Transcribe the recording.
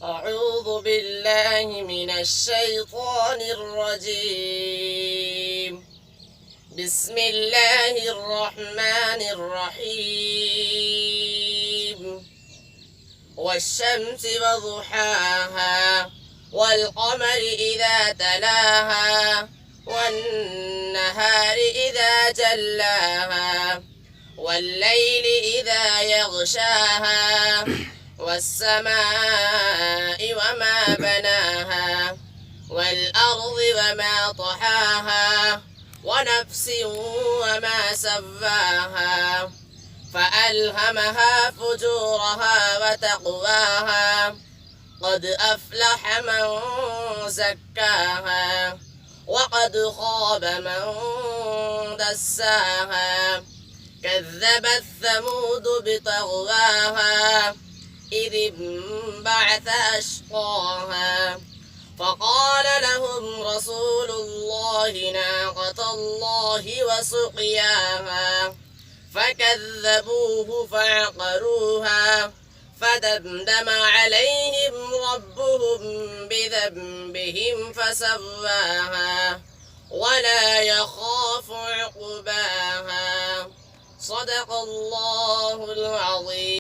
أعوذ بالله من الشيطان الرجيم. بسم الله الرحمن الرحيم. والشمس وضحاها والقمر إذا تلاها والنهار إذا جلاها والليل إذا يغشاها والسماء وما بناها والأرض وما طحاها ونفس وما سواها فألهمها فجورها وتقواها قد أفلح من زكاها وقد خاب من دساها كذبت ثمود بطغواها إذ انبعث أشقاها فقال لهم رسول الله ناقة الله وسقياها فكذبوه فعقروها فدمدم عليهم ربهم بذنبهم فسواها ولا يخاف عقباها. صدق الله العظيم.